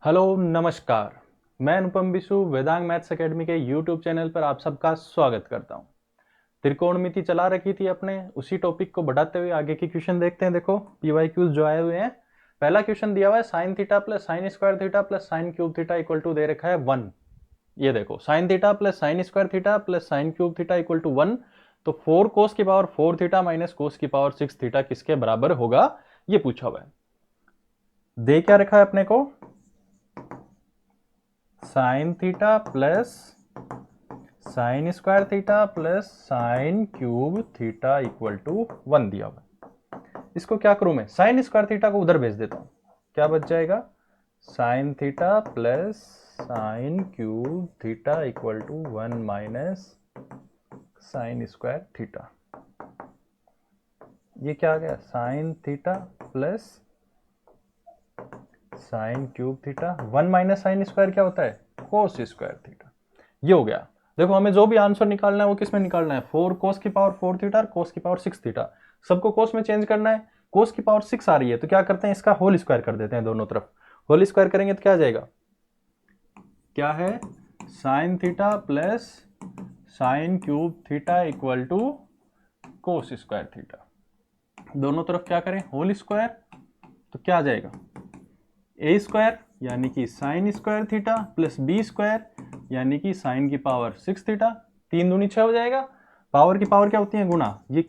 Hello नमस्कार। मैं अनुपम Vishu Vedang maths academy के यूट्यूब चैनल पर आप सबका स्वागत करता हूं। त्रिकोणमिति चला रखी थी अपने, उसी टॉपिक को बढ़ाते हुए आगे की क्वेश्चन देखते हैं। देखो पीवाईक्यूज जो आए हुए हैं। पहला क्वेश्चन दिया हुआ है sine theta plus sine square theta plus sine cube theta equal to दे रखा है 1। ये देखो sine theta plus sine square theta plus sine cube theta equal to 1। तो 4 कोस की पावर 4 थीटा माइनस कोस की पावर 6 थीटा किसके बराबर होगा, ये पूछा हुआ है। दे क्या रखा है अपने को, sine theta plus sine square theta plus sine cube theta equal to 1 दिया हुआ। इसको क्या करूं मैं, साइन स्क्वायर थीटा को उधर भेज देता हूं। क्या बच जाएगा, sine theta plus sine cube theta equal to 1 minus sine square theta. ये क्या आ गया, sine theta plus sine cube theta, 1 minus sine square क्या होता है, कोस स्क्वायर थीटा। ये हो गया। देखो हमें जो भी आंसर निकालना है वो किस में निकालना है, 4 कोस की पावर 4 थीटा और कोस की पावर 6 थीटा। सबको कोस में चेंज करना है। कोस की पावर 6 आ रही है तो क्या करते हैं, इसका होल स्क्वायर कर देते हैं दोनों तरफ। होल स्क्वायर करेंगे तो क्या आ जाएगा, क्या है, sine theta plus sine cube theta equal to cos square theta. दोनों तरफ क्या करें, होल स्क्वायर, तो क्या आ जाएगा, ए स्क्वायर यानी कि sine square theta plus b square यानी कि साइन की पावर 6 थीटा। 3 दूनी 6 हो जाएगा। पावर की पावर क्या होती है, गुणा। ये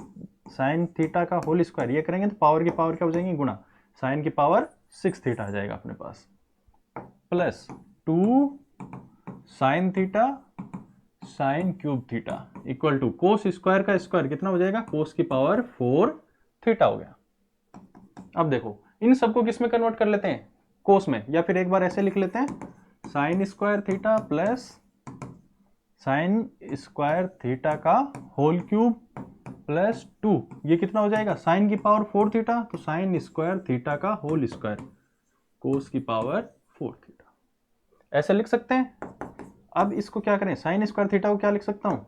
साइन थीटा का होल स्क्वायर ये करेंगे तो पावर की पावर क्या हो जाएगी, गुणा। साइन की पावर 6 थीटा आ जाएगा अपने पास, plus 2 sine theta sine cube theta equal to cos square का स्क्वायर कितना हो जाएगा, कोस की पावर 4 थीटा हो गया। अब देखो इन सबको किस में कन्वर्ट कर लेते हैं, कोस में, या फिर एक बार ऐसे लिख लेते हैं, sign square theta plus sine square theta का होल क्यूब प्लस 2, ये कितना हो जाएगा, साइन की पावर 4 थीटा तो साइन स्क्वायर थीटा का होल स्क्वायर कोस की पावर 4 थीटा, ऐसे लिख सकते हैं। अब इसको क्या करें, साइन स्क्वायर थीटा को क्या लिख सकता हूं,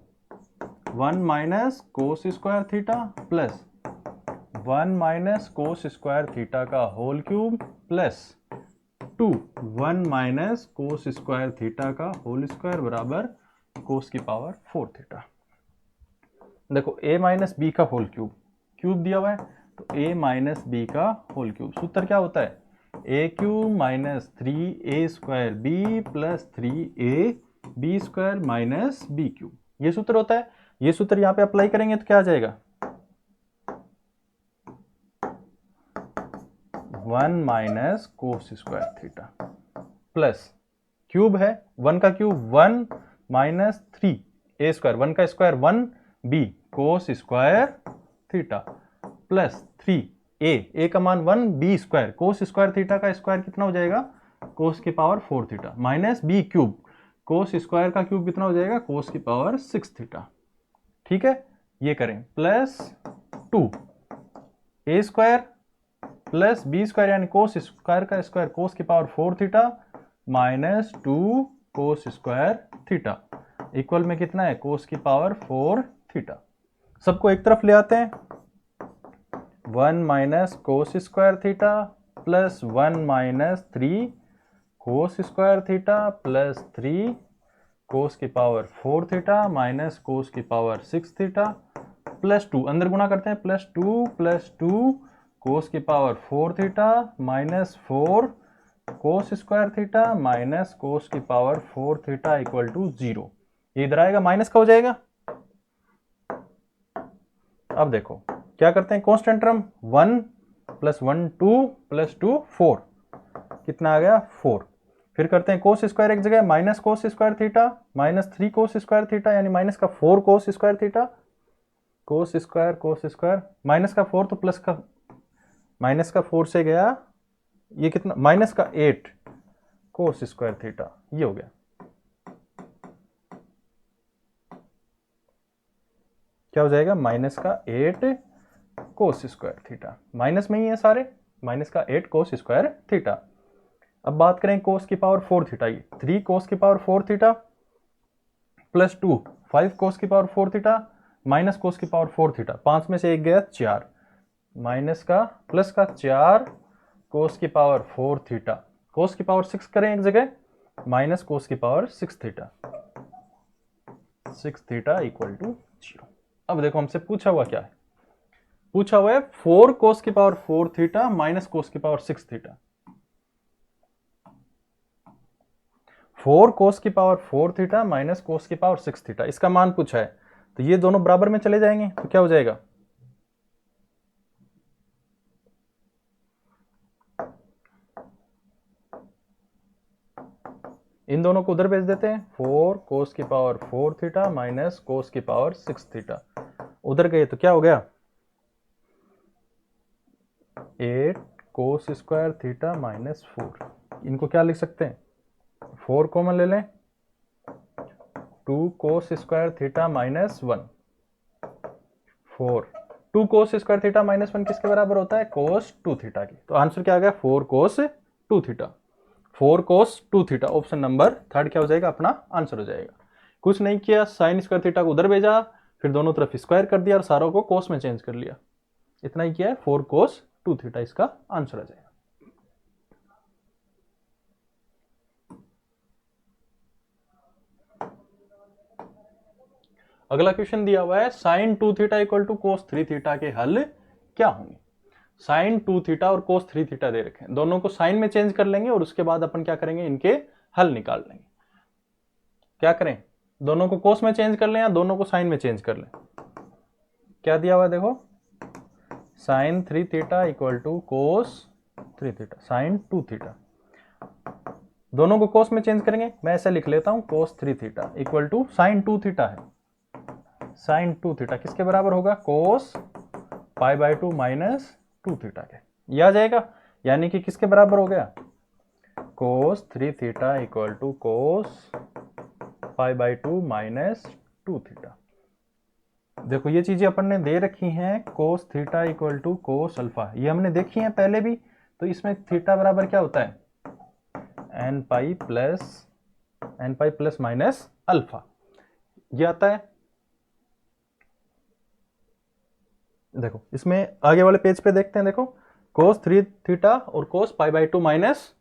1 minus cos square theta plus 1 minus cos square theta का whole cube plus 2 1 minus cos square theta का होल स्क्वायर बराबर कोस की पावर 4 थीटा। देखो a माइनस बी का होल क्यूब, क्यूब दिया हुआ है तो a माइनस बी का होल क्यूब, सूत्र क्या होता है, A cube minus 3a square B plus 3a B square minus B cube, ये सूत्र होता है। ये सूत्र यहां पे अप्लाई करेंगे तो क्या आ जाएगा, 1 minus cos square theta plus cube है, 1 का क्यूब 1 माइनस 3 ए स्क्वायर, 1 का square 1 b cos square theta plus 3 a का मान 1 b square cos square theta का स्क्वायर कितना हो जाएगा, कोस की power 4 theta minus B cube cos square का क्यूब कितना हो जाएगा, कोस की पावर 6 थीटा। ठीक है, ये करें प्लस 2 ए स्क्वायर प्लस बी स्क्वायर यानी कोस स्क्वायर का स्क्वायर कोस की पावर 4 थीटा माइनस 2 कोस स्क्वायर थीटा इक्वल में कितना है, कोस की पावर 4 थीटा। सबको एक तरफ ले आते हैं, 1 minus cos square theta plus 1 minus 3 कोस स्क्वायर थीटा प्लस 3 कोस की पावर 4 थीटा माइनस कोस की पावर 6 थीटा प्लस 2, अंदर गुणा करते हैं, प्लस 2 कोस की पावर 4 थीटा माइनस 4 कोस स्क्वायर थीटा माइनस कोस की पावर 4 थीटा इक्वल टू 0। ये इधर आएगा माइनस का हो जाएगा। अब देखो क्या करते हैं, कांस्टेंट टर्म 1 प्लस 1 2 प्लस 2 4, कितना आ गया 4। फिर करते हैं कोस स्क्वायर एक जगह, minus cos square theta minus 3 कोस स्क्वायर थीटा यानी माइनस का 4 कोस square theta, cos square minus का 4 तो प्लस का, माइनस का 4 से गया ये कितना, माइनस का 8 कोस स्क्वायर थीटा, ये हो गया। क्या हो जाएगा, माइनस का 8 कोस स्क्वायर थीटा, माइनस में ही है सारे, माइनस का 8 कोस स्क्वायर थीटा। अब बात करें कोस की पावर 4 थीटा की, 3 कोस की पावर 4 थीटा प्लस 2 5 कोस की पावर 4 थीटा माइनस कोस की पावर 4 थीटा, 5 में से एक गया 4, माइनस का प्लस का 4 कोस की पावर 4 थीटा कोस की पावर 6 करें एक जगह, माइनस कोस की power 6 theta, 6 theta equal to 0। अब देखो हमसे पूछा हुआ क्या है, पूछा हुआ है 4 कोस की पावर 4 थीटा माइनस कोस की पावर 6 थीटा। 4 कोस की पावर 4 थीटा माइनस कोस की पावर 6 थीटा, इसका मान पूछा है। तो ये दोनों बराबर में चले जाएंगे, तो क्या हो जाएगा, इन दोनों को उधर भेज देते हैं। 4 कोस की पावर 4 थीटा माइनस कोस की पावर 6 थीटा, उधर गए तो क्या हो गया, 8 कोस स्क्वायर थीटा माइनस 4। इनको क्या लिख सकते हैं, 4 कॉमन ले लें, 2 कोस स्क्वायर थीटा माइनस 1, 4 2 कोस स्क्वायर थीटा माइनस 1 किसके बराबर होता है, कोस 2 थीटा की। तो आंसर क्या आ गया, 4 कोस 2 थीटा, 4 कोस 2 थीटा। ऑप्शन नंबर थर्ड क्या हो जाएगा, अपना आंसर हो जाएगा। कुछ नहीं किया, साइन स्क्वायर थीटा को उधर भेजा, फिर दोनों तरफ स्क्वायर कर दिया और सारों को कोस में चेंज कर लिया, इतना ही किया है। 4 कोस 2 थीटा इसका आंसर आ जाएगा। अगला क्वेश्चन दिया हुआ है sine 2 theta equal to cos 3 theta के हल क्या होंगे। साइन 2 थीटा और कोस 3 थीटा दे रखे हैं, दोनों को साइन में चेंज कर लेंगे और उसके बाद अपन क्या करेंगे, इनके हल निकाल लेंगे। क्या करें, दोनों को कोस में चेंज कर लें या दोनों को साइन में चेंज कर लें। क्या दिया हुआ है देखो, sine 3 theta equal to cos 3 theta, sine 2 theta, दोनों को कोस में चेंज करेंगे। मैं ऐसे लिख लेता हूं, cos 3 theta equal to sine 2 theta है, साइन 2 थीटा किसके बराबर होगा, cos pi by 2 minus 2 theta के, ये आ जाएगा। यानी कि किसके बराबर हो गया, cos 3 theta equal to cos pi by 2 minus 2 theta. देखो ये चीजें अपन ने दे रखी हैं, cos theta equal to cos alpha, ये हमने देखी है पहले भी। तो इसमें थीटा बराबर क्या होता है, n pi plus minus alpha, ये आता है। देखो इसमें आगे वाले पेज पे देखते हैं, देखो कोस 3 थीटा और cos pi by 2 minus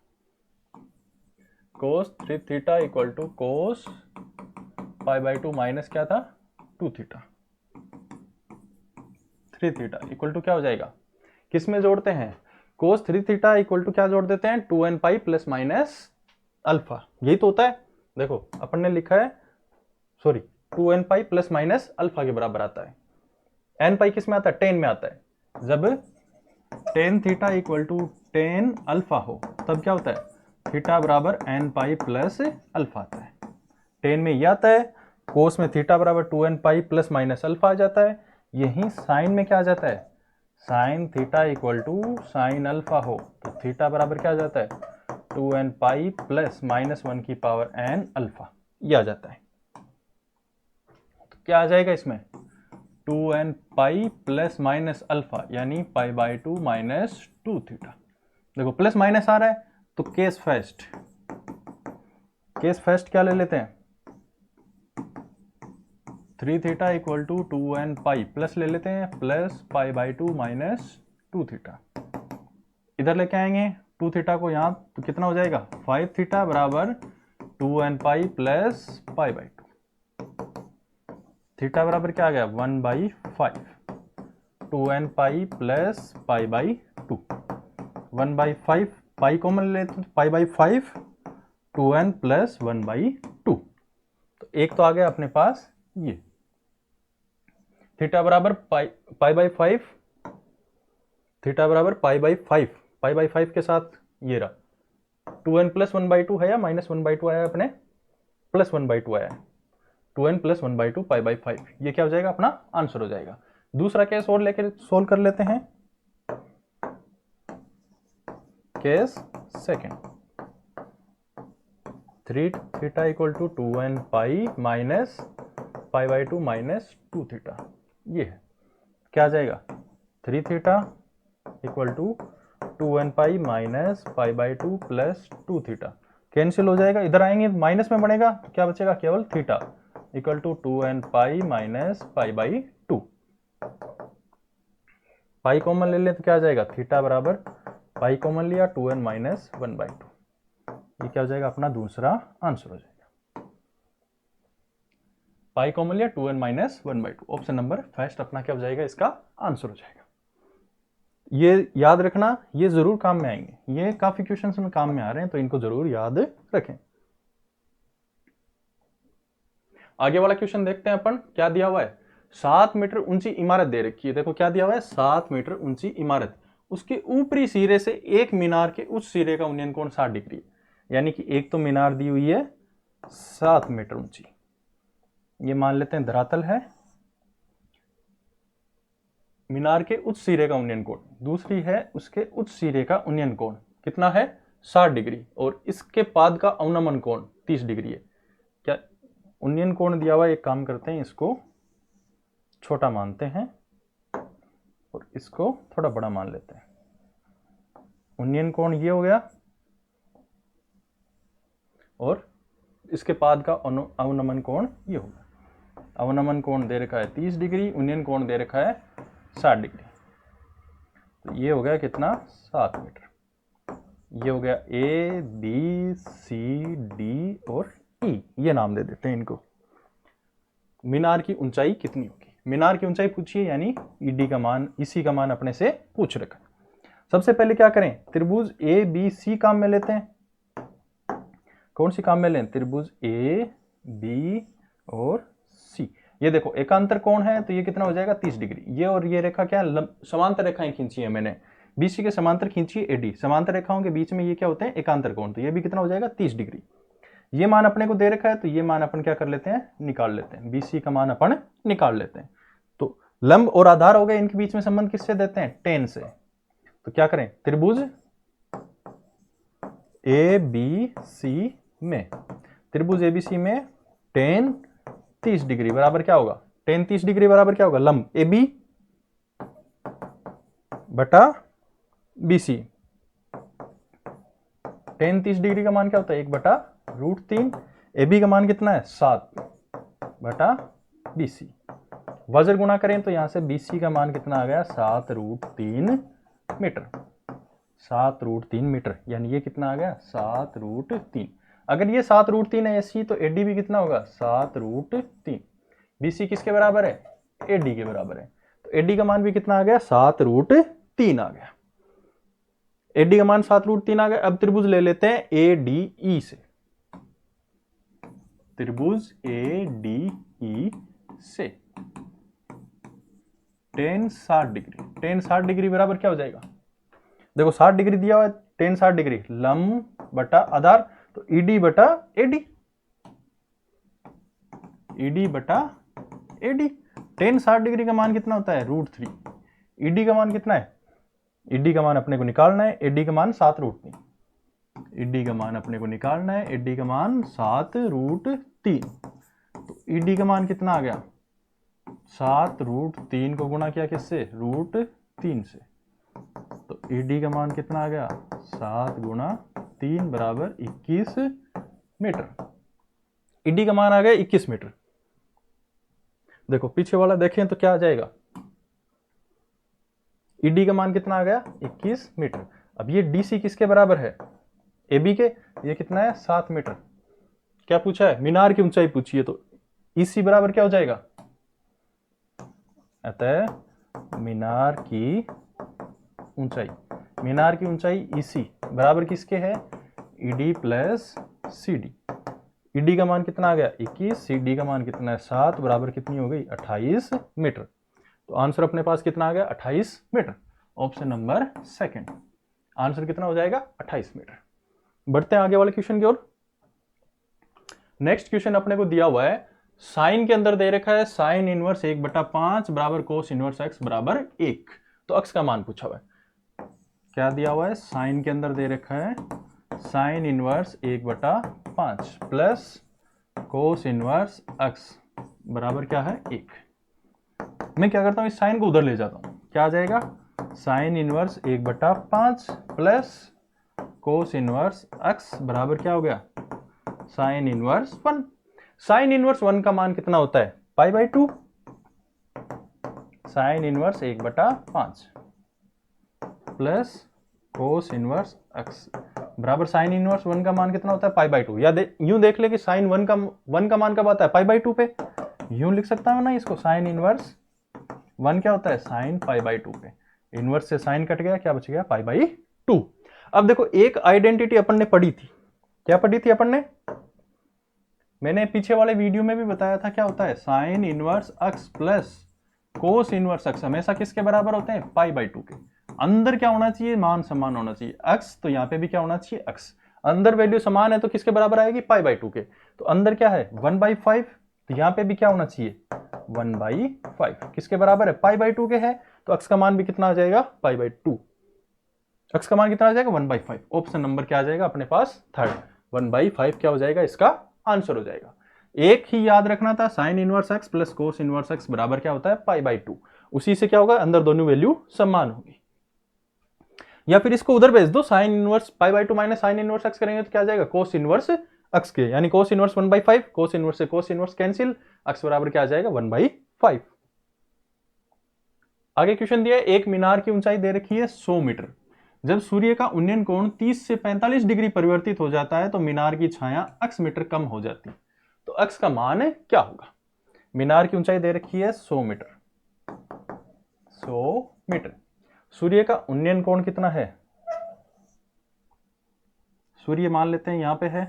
cos 3 theta equal to cos pi by 2 minus क्या था, 2 थीटा, 3 थीटा इक्वल टू क्या हो जाएगा, किस में जोड़ते हैं, कोस 3 थीटा इक्वल टू क्या जोड़ देते हैं, 2n pi plus minus alpha, यही तो होता है। देखो अपन ने लिखा है, sorry 2n pi plus minus alpha के बराबर आता है। एन पाई किस में आता है, 10 में आता है। जब tan theta equal to 10 alpha हो तब क्या होता है, थीटा बराबर एन पाई प्लस अल्फा आता है। 10 में यह आता है, कोस में थीटा बराबर 2n pi plus minus alpha आ जाता है। यही साइन में क्या आ जाता है, sine theta equal to sine alpha हो तो थीटा बराबर क्या आ जाता है, 2n पाई प्लस माइनस 1 की पावर n अल्फा, यह आ जाता है। तो क्या आ जाएगा इसमें, 2n pi plus minus alpha, यानी पाई बाई 2 माइनस 2 थीटा। देखो प्लस माइनस आ रहा है तो केस फर्स्ट क्या ले लेते हैं, 3 theta equal to 2n pi plus ले लेते हैं, plus pi by 2 minus 2 theta. इधर लेके आएंगे 2 थीटा को यहां, तो कितना हो जाएगा, 5 थीटा बराबर 2n pi plus pi by 2, theta बराबर क्या आ गया, 1/5, 2n pi plus pi by 2, 1/5 pi common लेते हैं, पाई बाई 5, 2n प्लस 1/2। तो एक तो आ गया अपने पास ये, थीटा बराबर पाई बाई 5, थीटा बराबर पाई बाई 5, पाई बाई 5 के साथ ये रहा, 2n प्लस 1/2 है या माइनस 1/2 आया अपने, प्लस 1/2 आया है, 2n प्लस 1/2 पाई बाई 5, ये क्या हो जाएगा, अपना आंसर हो जाएगा। दूसरा केस और लेकर सोल्व कर लेते हैं, case second, 3 theta equal to 2n pi minus pi by 2 minus 2 theta, ये है। क्या आ जाएगा, 3 theta equal to 2n pi minus pi by 2 plus 2 theta, cancel हो जाएगा, इधर आएंगे माइनस में बनेगा तो क्या बचेगा, केवल theta equal to 2n pi minus pi by 2, pi common ले ले तो क्या आ जाएगा, थीटा बराबर पाई कॉमन लिया 2n माइनस 1/2, ये क्या हो जाएगा अपना दूसरा आंसर हो जाएगा। पाई कॉमन लिया 2n minus 1/2, option number first अपना क्या हो जाएगा इसका आंसर हो जाएगा। ये याद रखना, ये जरूर काम में आएंगे, ये काफी क्वेश्चंस में काम में आ रहे हैं तो इनको जरूर याद रखें। आगे वाला क्वेश्चन देखते हैं अपन, क्या दिया हुआ है। 7 मीटर ऊंची इमारत दे रखी है, देखो क्या दिया हुआ है 7 मीटर ऊंची इमारत, उसके ऊपरी सिरे से एक मीनार के उस सिरे का उन्नयन कोण 60 डिग्री है। यानी कि एक तो मीनार दी हुई है 7 मीटर ऊंची, ये मान लेते हैं धरातल है, मीनार के उच्च सिरे का उन्नयन कोण, दूसरी है उसके उच्च सिरे का उन्नयन कोण कितना है 60 डिग्री, और इसके पाद का अवनमन कोण 30 डिग्री है। क्या उन्नयन कोण दिया हुआ है, एक काम करते हैं इसको छोटा मानते हैं और इसको थोड़ा बड़ा मान लेते हैं। उन्नयन कोण ये हो गया और इसके पाद का अवनमन कोण ये होगा। अवनमन कोण दे रखा है 30 डिग्री, उन्नयन कोण दे रखा है 60 डिग्री, तो ये हो गया कितना 7 मीटर। ये हो गया ए बी सी डी और ई, ये नाम दे देते हैं इनको। मीनार की ऊंचाई कितनी होगी, मीनार की ऊंचाई पूछिए यानी ईडी का मान, इसी का मान अपने से पूछ रखा। सबसे पहले क्या करें, त्रिभुज ए बी सी काम में लेते हैं। कौन सी काम में लें, त्रिभुज ए बी और सी। ये देखो एकांतर कोण है तो ये कितना हो जाएगा 30 डिग्री। ये और ये रेखा क्या है, समांतर रेखाएं खींची है मैंने, बीसी के समांतर खींची है एडी, समांतर रेखाओं के बीच में ये क्या होते हैं एकांतर कोण, तो ये भी कितना हो जाएगा 30 डिग्री। ये मान अपने को दे रखा है तो ये मान अपन क्या कर लेते हैं निकाल लेते हैं, बीसी का मान अपन निकाल लेते हैं। तो लंब और आधार हो गए, इनके बीच में संबंध किससे देते हैं, टेन से। तो क्या करें, त्रिभुज ए बी सी में, त्रिभुज एबीसी में टेन 30 डिग्री बराबर क्या होगा, टेन 30 डिग्री बराबर क्या होगा, लंब ए बी बटा बी सी। टेन 30 डिग्री का मान क्या होता है 1/√3, ए बी का मान कितना है 7/BC। वज्र गुणा करें तो यहां से BC का मान कितना आ गया 7√3 मीटर, 7√3 मीटर, यानी ये कितना आ गया 7√3। अगर ये 7√3 है एसी तो एडी भी कितना होगा 7√3। BC किसके बराबर है, एडी के बराबर है, तो एडी का मान भी कितना आ गया 7√3 आ गया। एडी का मान 7√3 आ गया। अब त्रिभुज ले लेते हैं ADE से, त्रिभुज ADE से टेन 60 डिग्री, टेन 60 डिग्री बराबर क्या हो जाएगा, देखो 60 डिग्री दिया हुआ है, टेन 60 डिग्री लंब बटा आधार, तो ईडी बटा एडी, ईडी बटा एडी। टेन 60 डिग्री का मान कितना होता है √3, ईडी का मान कितना है, ईडी का मान अपने को निकालना है, एडी का मान 7√3, ईडी का मान अपने को निकालना है, एडी का मान 7√3, तो ईडी का मान कितना आ गया 7√3 को गुणा किया किससे √3 से, तो ईडी का मान कितना आ गया 7 × 3 बराबर 21 मीटर। ईडी का मान आ गया 21 मीटर। देखो पीछे वाला देखें तो क्या आ जाएगा, ईडी का मान कितना आ गया 21 मीटर। अब ये डीसी किसके बराबर है, एबी के, ये कितना है 7 मीटर। क्या पूछा है, मीनार की ऊंचाई पूछी है, तो ईसी बराबर क्या हो जाएगा, अतः मीनार की ऊंचाई, मीनार की ऊंचाई ईसी बराबर किसके है ईडी प्लस सीडी। ईडी का मान कितना आ गया 21, सीडी का मान कितना है 7, बराबर कितनी हो गई 28 मीटर। तो आंसर अपने पास कितना आ गया 28 metre, option number second. Answer कितना हो जाएगा 28 मीटर। बढ़ते हैं आगे वाले क्वेश्चन की ओर। नेक्स्ट क्वेश्चन अपने को दिया हुआ है, साइन के अंदर दे रखा है साइन इनवर्स 1/5 बराबर कोस इनवर्स x बराबर 1। तो x का मान पूछा हुआ है, क्या दिया हुआ है, साइन के अंदर दे रखा है sign inverse 1/5 plus cos inverse x बराबर क्या है 1। मैं क्या करता हूं, इस साइन को उधर ले जाता हूं, क्या आ जाएगा sign inverse 1/5 plus cos inverse x बराबर क्या हो गया साइन इनवर्स 1। साइन इनवर्स 1 का मान कितना होता है π/2, sine inverse 1/5 plus cos inverse x, बराबर साइन इनवर्स 1 का मान कितना होता है π/2, या यूं देख ले कि साइन 1 का मान कब आता है π/2 पे, यूं लिख सकता हूं ना इसको, साइन इनवर्स 1 क्या होता है साइन π/2 पे, इनवर्स से साइन कट गया, क्या बच गया π/2। अब देखो एक आइडेंटिटी अपन ने पढ़ी थी, क्या पढ़ी थी अपन ने, मैंने पीछे वाले वीडियो में भी बताया था, क्या होता है साइन इनवर्स अक्स प्लस कोस इनवर्स अक्स हमेशा किसके बराबर होते हैं π/2 के। अंदर क्या होना चाहिए, मान समान होना चाहिए, अक्स तो यहाँ पे भी क्या होना चाहिए अक्स, अंदर वैल्यू समान है तो किसके बराबर आएगी π/2 के, तो अंदर क्या है 1/5, तो यहाँ पे भी क्या होना चाहिए 1/5, किसके बराबर है π/2 के है, तो अक्स का मान भी कितना आ जाएगा π/2, अक्स का मान कितना आ जाएगा 1/5। ऑप्शन नंबर क्या आ जाएगा अपने पास थर्ड, 1/5 क्या हो जाएगा इसका आंसर हो जाएगा। एक ही याद रखना था, sign inverse x plus cos inverse x बराबर क्या होता है π/2, उसी से क्या होगा अंदर दोनों वैल्यू समान होगी। या फिर इसको उधर भेज दो, sine inverse π/2 minus sine inverse x करेंगे तो क्या आ जाएगा कोस इनवर्स एक्स के, यानी कोस इनवर्स 1/5, कोस इनवर्स से कोस इनवर्स कैंसिल, एक्स बराबर क्या आ जाएगा 1/5। आगे क्वेश्चन दिया है, एक मीनार की ऊंचाई दे रखी है 100 मीटर, जब सूर्य का उन्नयन कोण 30 से 45 डिग्री परिवर्तित हो जाता है तो मीनार की छाया x मीटर कम हो जाती है, तो x का मान क्या होगा। मीनार की ऊंचाई दे रखी है 100 मीटर, 100 मीटर, सूर्य का उन्नयन कोण कितना है, सूर्य मान लेते हैं यहां पे है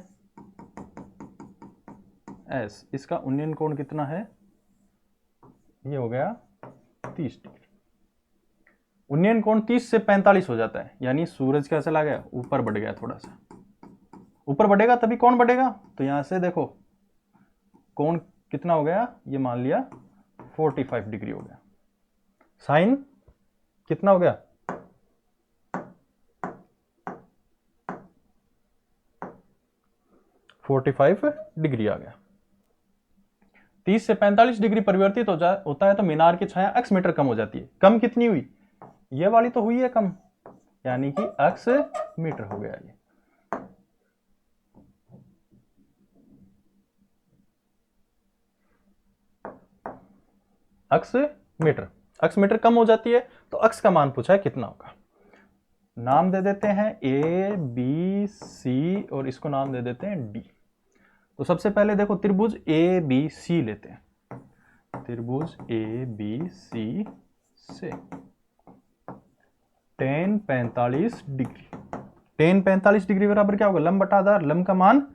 s, इसका उन्नयन कोण कितना है, ये हो गया 30 डिग्री, उन्नयन कोण 30 से 45 हो जाता है, यानी सूरज क्या चला गया ऊपर बढ़ गया, थोड़ा सा ऊपर बढ़ेगा तभी कौन बढ़ेगा, तो यहां से देखो कोण कितना हो गया, ये मान लिया 45 डिग्री हो गया, साइन कितना हो गया 45 डिग्री आ गया। 30 से 45 डिग्री परिवर्तित होता है तो मीनार की छाया x मीटर कम हो जाती है, कम कितनी हुई, ये वाली तो हुई है कम, यानी कि x मीटर हो गया ये। x मीटर कम हो जाती है तो x का मान पूछा है कितना होगा। नाम दे देते हैं a b c और इसको नाम दे देते हैं d। तो सबसे पहले देखो त्रिभुज a b c लेते हैं, त्रिभुज a b c से tan 45 डिग्री, tan 45 डिग्री बराबर क्या होगा लंब बटा आधार, लंब का मान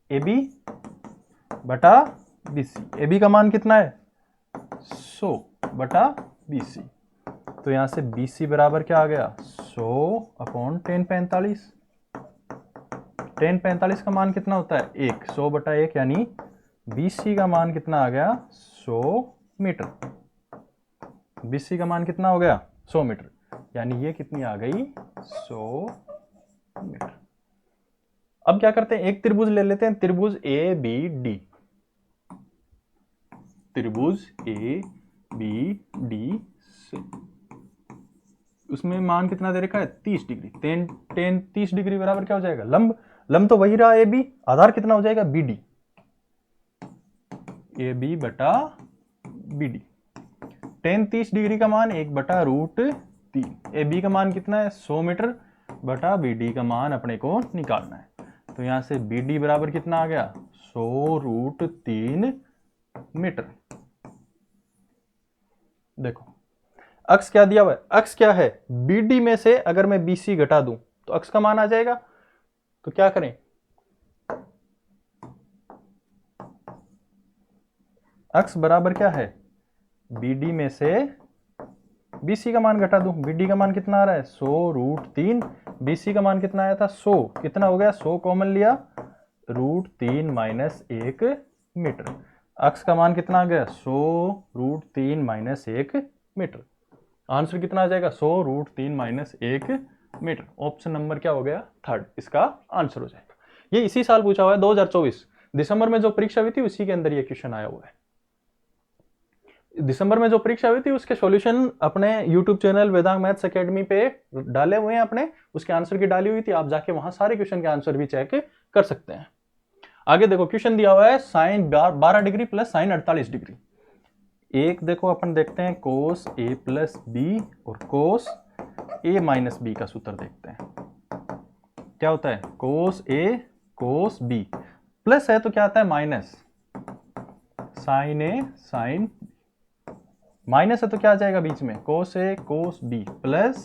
AB बटा BC, AB का मान कितना है 100 बटा BC, तो यहां से BC बराबर क्या आ गया 100 अपॉन tan 45, tan 45 का मान कितना होता है 1, 100 बटा 1, यानी BC का मान कितना आ गया 100 मीटर, BC का मान कितना हो गया 100 मीटर, यानी ये कितनी आ गई 100 मीटर। अब क्या करते हैं, एक त्रिभुज ले लेते हैं, त्रिभुज ABD, त्रिभुज ABD से उसमें मान कितना दे रखा है 30 डिग्री, tan 30 डिग्री बराबर क्या हो जाएगा लंब, लंब तो वही रहा AB, आधार कितना हो जाएगा BD, AB बटा BD, tan 30 डिग्री का मान 1 बटा √3, AB का मान कितना है 100 मीटर बटा BD का मान अपने को निकालना है, तो यहां से BD बराबर कितना आ गया 100√3 मीटर। देखो अक्स क्या दिया हुआ है, अक्स क्या है BD में से अगर मैं BC घटा दूं तो अक्स का मान आ जाएगा, तो क्या करें अक्स बराबर क्या है BD में से BC का मान घटा दूं, BD का मान कितना आ रहा है 100√3, BC का मान कितना आया था 100, कितना हो गया 100 कॉमन लिया √3 माइनस 1 मीटर, अक्स का मान कितना आ गया 100√3 माइनस 1 मीटर, आंसर कितना आ जाएगा 100√3 माइनस 1 मीटर। ऑप्शन नंबर क्या हो गया थर्ड, इसका आंसर हो जाएगा। ये इसी साल पूछा हुआ है 2024 दिसंबर में जो परीक्षा हुई थी उसी के अंदर ये क्वेश्चन आया हुआ है। दिसंबर में जो परीक्षा हुई थी उसके सॉल्यूशन अपने YouTube channel Vedang maths academy पे डाले हुए हैं, अपने उसके आंसर की डाली हुई थी, आप जाके वहां सारे क्वेश्चन के आंसर भी चेक कर सकते हैं। आगे देखो क्वेश्चन दिया हुआ है sine 12 degree plus sine 48 degree, एक देखो अपन देखते हैं कोस A प्लस बी और कोस A माइनस बी का सूत्र देखते हैं। क्या होता है कोस ए कोस बी, प्लस है तो क्या आता है माइनस साइन ए साइन, माइनस है तो क्या आ जाएगा बीच में कोस ए कोस बी प्लस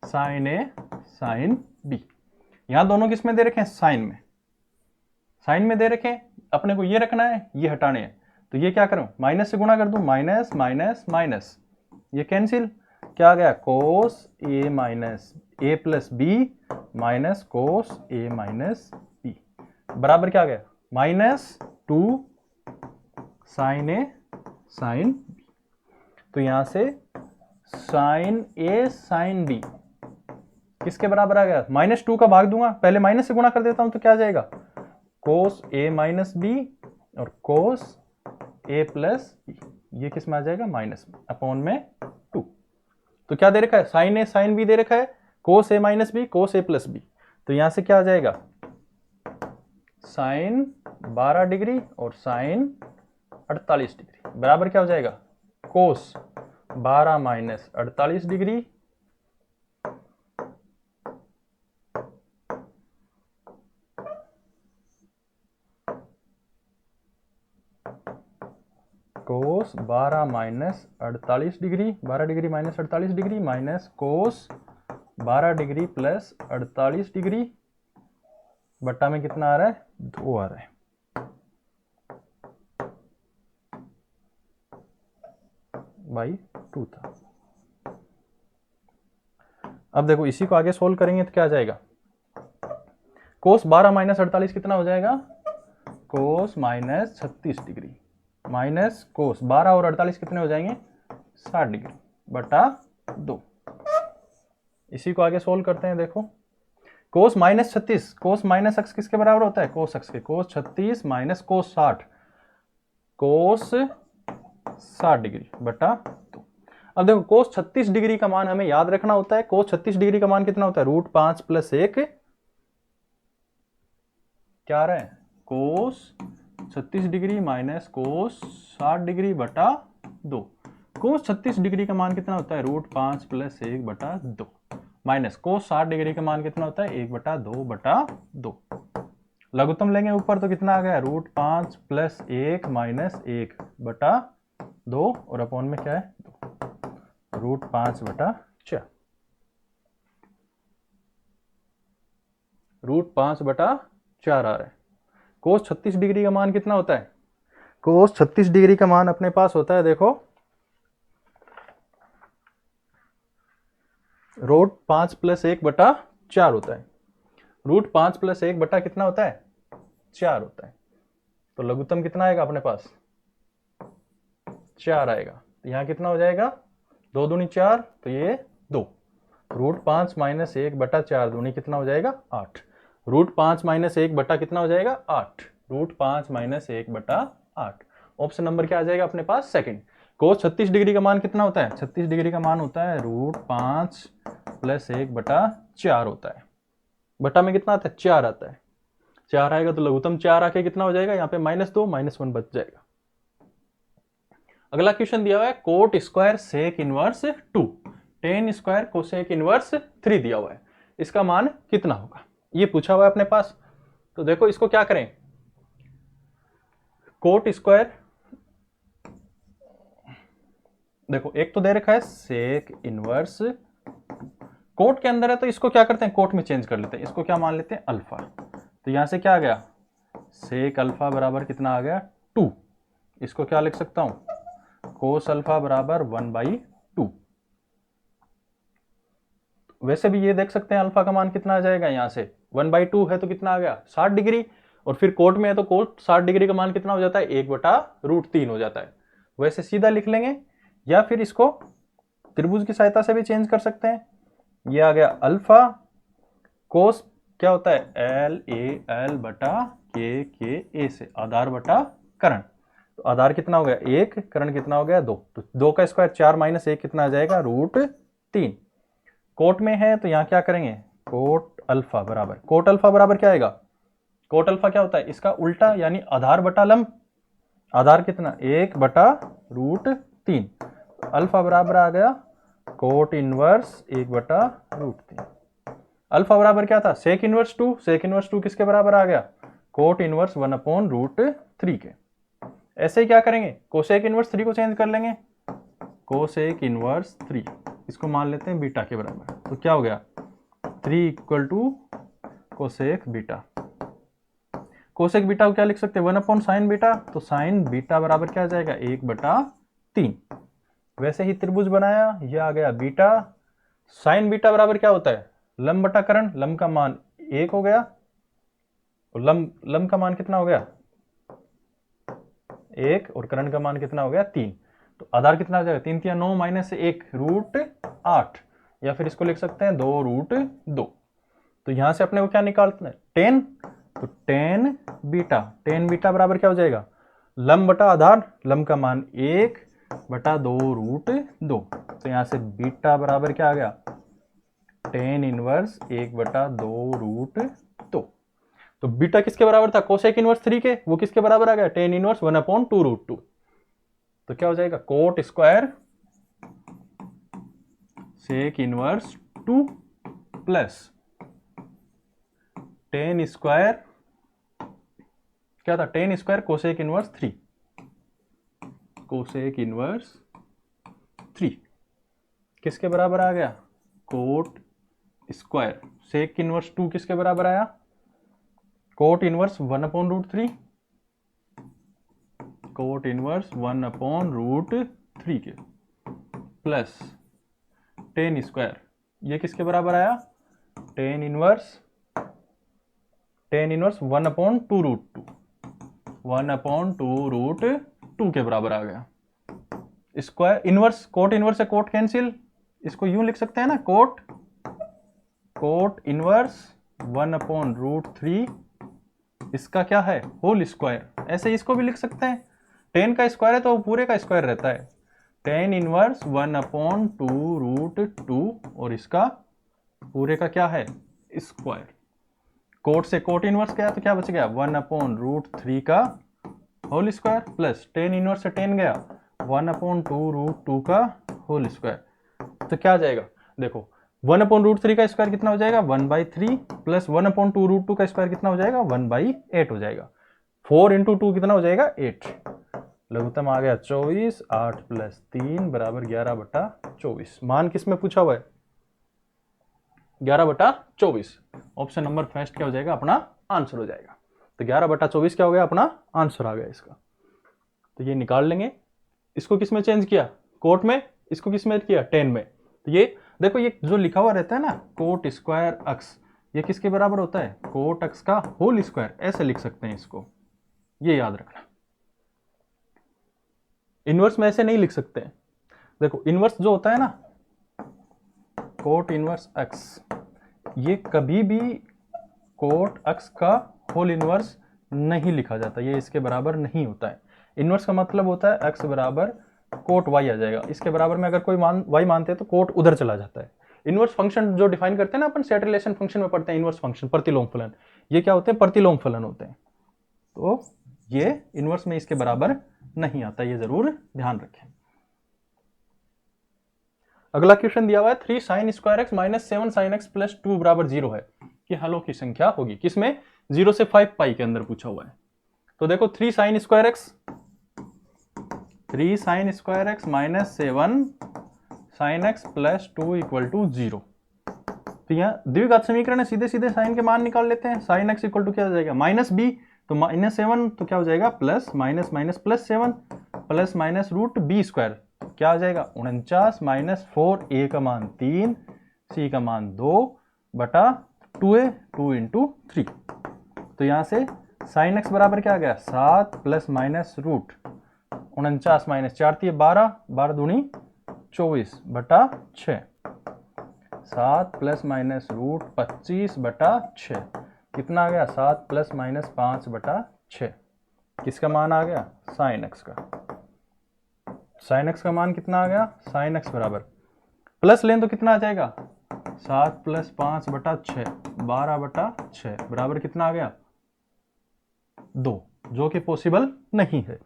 साइन ए साइन बी। यहां दोनों किस में दे रखे हैं साइन में, साइन में दे रखे हैं, अपने को ये रखना है ये हटाने हैं, तो ये क्या करूं माइनस से गुणा कर दूं, माइनस माइनस माइनस ये कैंसिल, क्या आ गया कोस ए माइनस ए प्लस बी माइनस कोस ए माइनस बी बराबर क्या आ गया माइनस 2 साइन ए साइन बी। तो यहां से साइन ए साइन बी किसके बराबर आ गया, -2 का भाग दूंगा, पहले माइनस से गुणा कर देता हूं तो क्या आ जाएगा कोस ए माइनस बी और कोस ए प्लस बी, ये किस में आ जाएगा माइनस में अपॉन में 2। तो क्या दे रखा है साइन ए साइन बी दे रखा है, कोस ए माइनस बी कोस ए प्लस बी, तो यहां से क्या आ जाएगा साइन 12 डिग्री और साइन 48 डिग्री बराबर क्या हो जाएगा कोस 12 माइनस 48 डिग्री कोस 12 minus 48 degree, 12 degree minus 48 degree minus cos 12 degree plus 48 degree बट्टा में कितना आ रहा है 2 आ रहा है। बाई 2 था। अब देखो इसी को आगे सोल्व करेंगे तो क्या आ जाएगा कोस 12 माइनस 48 कितना हो जाएगा कोस माइनस 36 डिग्री माइनस कोस 12 और 48 कितने हो जाएंगे 60 डिग्री बटा 2। इसी को आगे सोल्व करते हैं, देखो कोस माइनस 36 कोस माइनस एक्स किसके बराबर होता है कोस एक्स के, कोस 36 माइनस कोस 60 कोस 60 डिग्री बटा 2। अब देखो कोस 36 डिग्री का मान हमें याद रखना होता है, कोस 36 डिग्री का मान कितना होता है √5 + 1 क्या आ रहा है कोस 36 डिग्री माइनस कोस 60 डिग्री बटा 2। कोस 36 डिग्री का मान कितना होता है √5 + 1 बटा 2 माइनस कोस 60 डिग्री का मान कितना होता है 1 बटा 2 बटा 2। लघुत्तम लेंगे ऊपर तो कितना आ गया √5 + 1 माइनस 1 बटा 2 और अपॉन में क्या है 2 √5 बटा 4 √5 बटा 4 आ रहा है। कोस 36 डिग्री का मान कितना होता है कोस 36 डिग्री का मान अपने पास होता है देखो √5 + 1 बटा 4 होता है, √5 + 1 बटा कितना होता है 4 होता है, तो लघुत्तम कितना आएगा अपने पास 4 आएगा, तो यहां कितना हो जाएगा 2 दूनी 4 तो ये 2 √5 - 1 बटा 4 दूनी कितना हो जाएगा 8 √5 - 1 बटा कितना हो जाएगा 8 √5 - 1 बटा 8। ऑप्शन नंबर क्या आ जाएगा अपने पास सेकंड। कोस 36 डिग्री का मान कितना होता है 36 डिग्री का मान होता है √5 + 1 बटा 4 होता है, बटा में कितना आता है 4 आता है, 4 आएगा तो लघुत्तम 4 आके कितना हो जाएगा यहाँ पे -2 -1 बच जाएगा। अगला क्वेश्चन दिया हुआ है cot square sec inverse 2 tan square cosec inverse 3 दिया हुआ है, इसका मान कितना होगा ये पूछा हुआ है अपने पास। तो देखो इसको क्या करें कोट स्क्वायर, देखो एक तो दे रखा है सेक इनवर्स, कोट के अंदर है तो इसको क्या करते हैं कोट में चेंज कर लेते हैं, इसको क्या मान लेते हैं अल्फा, तो यहां से क्या आ गया सेक अल्फा बराबर कितना आ गया 2, इसको क्या लिख सकता हूं कोस अल्फा बराबर 1/2। वैसे भी ये देख सकते हैं अल्फा का मान कितना आ जाएगा यहां से 1/2 है तो कितना आ गया 60 डिग्री, और फिर कोट में है तो कोट 60 डिग्री का मान कितना हो जाता है 1/√3 हो जाता है। वैसे सीधा लिख लेंगे या फिर इसको त्रिभुज की सहायता से भी चेंज कर सकते हैं, ये आ गया अल्फा कोस क्या होता है LAL बटा KKA से आधार बटा करण, तो आधार कितना हो गया 1 करण कितना हो गया 2, तो 2 का स्क्वायर 4 - 1 कितना आ जाएगा √3। कोट में है तो यहां क्या करेंगे कोट अल्फा बराबर क्या आएगा कोट अल्फा क्या होता है इसका उल्टा यानी आधार बटा लंब, आधार कितना 1 बटा √3, अल्फा बराबर आ गया कोट इनवर्स 1 बटा √3। अल्फा बराबर क्या था, सेक इनवर्स 2, सेक इनवर्स 2 किसके बराबर आ गया, कोट इनवर्स 1/√3 के। ऐसे ही क्या करेंगे, कोसेक इनवर्स 3 को चेंज कर लेंगे, कोसेक इनवर्स 3 इसको मान लेते हैं बीटा के बराबर, तो क्या हो गया 3 = कोसेक बीटा। कोसेक बीटा को क्या लिख सकते हैं, 1/sin बीटा, तो साइन बीटा बराबर क्या आ जाएगा 1/3। वैसे ही त्रिभुज बनाया, ये आ गया बीटा, साइन बीटा बराबर क्या होता है, लंब बटा कर्ण, लंब का मान 1 हो गया, और लंब का मान कितना हो गया 1, और कर्ण का मान कितना हो गया 3, तो आधार कितना आ जाएगा 3 × 9 - 1 √8, या फिर इसको लिख सकते हैं 2√2। तो यहां से अपने को क्या निकालते हैं 10, तो tan बीटा बराबर क्या हो जाएगा, लंब बटा आधार, लंब का मान 1/2√2, तो यहां से बीटा बराबर क्या आ गया tan इनवर्स 1/2√2। तो बीटा किसके बराबर था, कोसेक इनवर्स 3 के, वो किसके बराबर आ गया tan इनवर्स 1/2√2। तो क्या हो जाएगा cot square sec inverse 2 plus tan square क्या था, tan square cosec inverse 3, cosec inverse 3 किसके बराबर आ गया, कोट स्क्वायर सेक इनवर्स 2 किसके बराबर आया, कोट इनवर्स 1/√3, कोट इनवर्स 1/√3 के, प्लस tan स्क्वायर ये किसके बराबर आया, tan इनवर्स 1/2√2 के बराबर आ गया। स्क्वायर इनवर्स, कोट इनवर्स से कोट कैंसिल, इसको यूं लिख सकते हैं ना, कोट इनवर्स 1/√3 इसका क्या है होल स्क्वायर, ऐसे इसको भी लिख सकते हैं, tan का स्क्वायर है तो पूरे का स्क्वायर रहता है, tan इनवर्स 1/2√2 और इसका पूरे का क्या है स्क्वायर। कोट से कोट इनवर्स गया तो क्या बच गया 1/√3 का whole square, plus tan inverse से tan गया 1/2√2 का होल स्क्वायर। तो क्या आ जाएगा देखो 1/√3 का स्क्वायर कितना हो जाएगा 1/3, प्लस 1/2√2 का स्क्वायर कितना हो जाएगा 1/8 हो जाएगा, 4 × 2 कितना हो जाएगा 8, लघुत्तम आ गया 24, 8 + 3 = 11/24। मान किस में पूछा हुआ है 11/24, ऑप्शन नंबर फर्स्ट क्या हो जाएगा अपना आंसर हो जाएगा। तो 11/24 क्या हो गया अपना आंसर आ गया इसका। तो ये निकाल लेंगे, इसको किस में चेंज किया कोट में, इसको किस में किया tan में। तो ये देखो ये जो लिखा हुआ रहता है ना कोट स्क्वायर अक्स, ये किसके बराबर होता है कोट अक्स का होल स्क्वायर, ऐसे लिख सकते हैं इसको, ये याद रखना। इनवर्स में ऐसे नहीं लिख सकते हैं, देखो इनवर्स जो होता है ना कोट इनवर्स एक्स, ये कभी भी कोट एक्स का होल इनवर्स नहीं लिखा जाता, ये इसके बराबर नहीं होता है। इनवर्स का मतलब होता है एक्स बराबर कोट वाई आ जाएगा, इसके बराबर में अगर कोई वाई मानते हैं तो कोट उधर चला जाता है। इनवर्स फंक्शन जो डिफाइन करते हैं ना अपन सेट रिलेशन फंक्शन में पढ़ते हैं, इनवर्स फंक्शन प्रतिलोम फलन, ये क्या होते हैं प्रतिलोम फलन होते हैं, तो ये इनवर्स में इसके बराबर नहीं आता, ये जरूर ध्यान रखें। अगला क्वेश्चन दिया हुआ है 3 sin square x minus 7 sin x plus 2 बराबर 0 है कि हलों की संख्या होगी, किसमें 0 से 5 पाई के अंदर पूछा हुआ है। तो देखो 3 sin square x minus 7 sin x plus 2 = 0। तो यहाँ द्विघात समीकरण है, सीधे सीधे साइन के मान निकाल लेते हैं। sin x इक्वल टू क्या हो जाएगा -b, तो -7 तो क्या हो जाएगा plus minus minus plus 7 plus minus √b², क्या आ जाएगा 49 - 4, a का मान 3, c का मान 2 बटा 2a 2 × 3। तो यहां से sin x बराबर क्या आ गया 7 प्लस माइनस रूट 49 माइनस 4 थी 12, 12 दूनी 24 बटा 6, 7 प्लस माइनस रूट 25 बटा 6, कितना आ गया 7 प्लस माइनस 5 बटा 6, किसका मान आ गया sin x का। sin x का मान कितना आ गया sin x बराबर प्लस लें तो कितना आ जाएगा 7 प्लस 5 बटा 6 12 बटा 6 बराबर कितना आ गया 2, जो कि पॉसिबल नहीं है।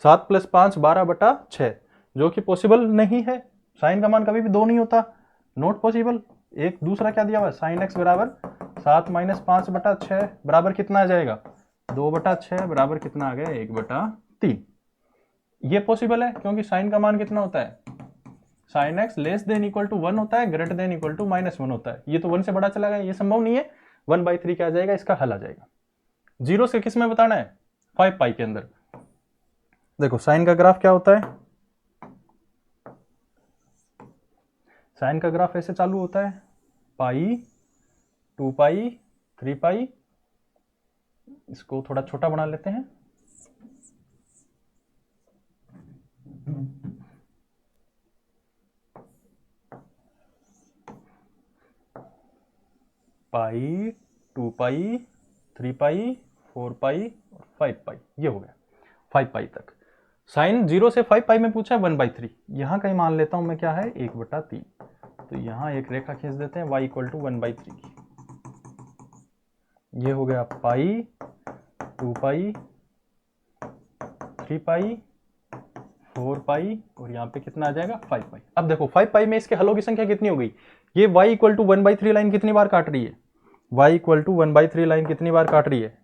7 प्लस 5 12 बटा 6 जो कि पॉसिबल नहीं है, साइन का मान कभी भी 2 नहीं होता, नॉट पॉसिबल। एक दूसरा क्या दिया हुआ है, साइन एक्स बराबर 7 माइनस 5/6 बराबर कितना आ जाएगा, 2/6 बराबर कितना आ गया, 1/3। ये पॉसिबल है क्योंकि साइन का मान कितना होता है, sine x less than equal to 1 होता है, ग्रेटर देन इक्वल टू -1 होता है। ये तो 1 से बड़ा चला गया, ये संभव नहीं है। 1/3 क्या आ जाएगा, इसका हल आ जाएगा। 0 से किस में बताना है, 5 पाई के अंदर। देखो साइन का ग्राफ क्या होता है, साइन का ग्राफ ऐसे चालू होता है, पाई, 2 पाई, 3 पाई। इसको थोड़ा छोटा बना लेते हैं, पाई, 2 पाई, 3 पाई, 4 पाई और 5 पाई। ये हो गया 5 पाई तक। साइन 0 से 5 पाई में पूछा है 1/3, यहां कहीं मान लेता हूं मैं क्या है, 1/3। तो यहां एक रेखा खींच देते हैं y इक्वल टू 1/3 की। ये हो गया पाई, 2 पाई, 3 पाई, 4 पाई और यहाँ पे कितना आ जाएगा, 5 पाई। अब देखो 5 पाई में इसके हलों की संख्या कितनी हो गई, ये y इक्वल टू 1/3 लाइन कितनी बार काट रही है, y इक्वल टू 1/3 लाइन कितनी बार काट रही है,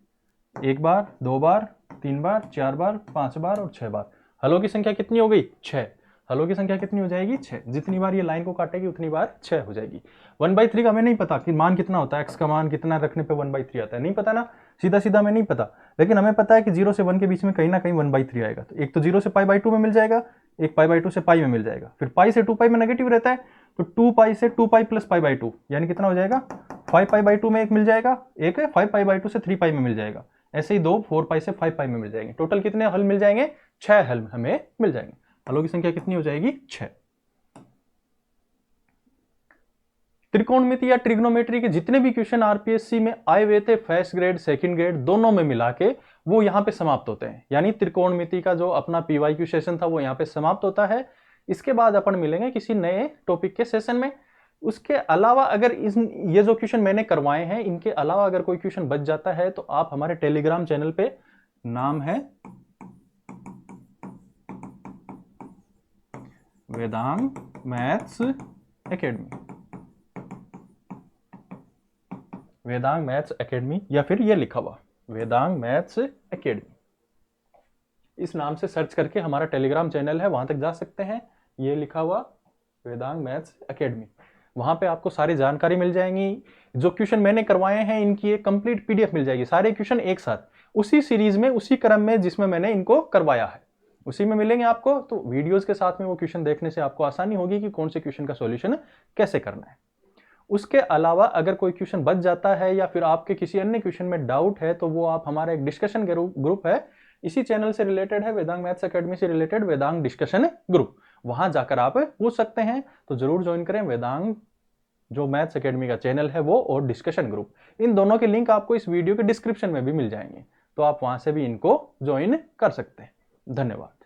1 बार, 2 बार, 3 बार, 4 बार, 5 बार और 6 बार। हलों की संख्या कितनी हो गई, 6। हलों की संख्या कितनी हो जाएगी, 6। जितनी बार ये लाइन को काटेगी उतनी बार 6 हो जाएगी। 1/3 का हमें नहीं पता कि मान कितना होता है, x का मान कितना रखने पे 1/3 आता है, नहीं पता ना, सीधा सीधा हमें नहीं पता। लेकिन हमें पता है कि 0 से 1 के बीच में कहीं ना कहीं 1/3 आएगा। तो एक तो 0 से π/2 में मिल जाएगा, एक π/2 से पाई में मिल जाएगा। फिर पाई से 2 पाई में नेगेटिव रहता है, तो 2 पाई से 2 पाई प्लस π/2 यानी कितना हो जाएगा, 5 π/2 में एक मिल जाएगा, एक 5 π/2 से 3 पाई में मिल जाएगा। ऐसे ही 2 4 पाई से 5 पाई में मिल जाएंगे। टोटल कितने हल मिल जाएंगे, 6 हल हमें मिल जाएंगे। हलों की संख्या कितनी हो जाएगी, 6। त्रिकोणमिति या ट्रिग्नोमेट्री के जितने भी क्वेश्चन आरपीएससी में आए हुए थे, फर्स्ट ग्रेड सेकंड ग्रेड दोनों में मिला के, वो यहाँ पे समाप्त होते हैं। यानी त्रिकोणमिति का जो अपना पीवाईक्यू सेशन था वो यहाँ पे समाप्त होता है। इसके बाद अपन मिलेंगे किसी नए टॉपिक के सेशन में। उसके अलावा अगर ये जो क्वेश्चन मैंने करवाए हैं, इनके अलावा अगर कोई क्वेश्चन बच जाता है तो आप हमारे टेलीग्राम चैनल पे, नाम है Vedang maths academy, Vedang maths academy, या फिर ये लिखा हुआ वेदांग मैथ्स एकेडमी, इस नाम से सर्च करके हमारा टेलीग्राम चैनल है, वहां तक जा सकते हैं। ये लिखा हुआ वेदांग मैथ्स एकेडमी, वहां पे आपको सारी जानकारी मिल जाएंगी। जो क्वेश्चन मैंने करवाए हैं इनकी एक कंप्लीट पीडीएफ मिल जाएगी, सारे क्वेश्चन एक साथ, उसी सीरीज में, उसी क्रम में जिसमें मैंने इनको करवाया है, उसी में मिलेंगे आपको। तो वीडियोस के साथ में वो क्वेश्चन देखने से आपको आसानी होगी कि कौन से क्वेश्चन का सॉल्यूशन कैसे करना है। उसके अलावा अगर कोई क्वेश्चन बच जाता है या फिर आपके किसी अन्य क्वेश्चन में डाउट है, तो वो आप हमारा एक डिस्कशन ग्रुप है, इसी चैनल से रिलेटेड है, वेदांग मैथ्स एकेडमी से रिलेटेड वेदांग डिस्कशन ग्रुप, वहां जाकर आप पूछ सकते हैं। तो जरूर ज्वाइन करें वेदांग जो मैथ्स एकेडमी का चैनल है वो, और डिस्कशन ग्रुप, इन दोनों के लिंक आपको इस वीडियो के डिस्क्रिप्शन में भी मिल जाएंगे, तो आप वहां से भी इनको ज्वाइन कर सकते हैं। धन्यवाद।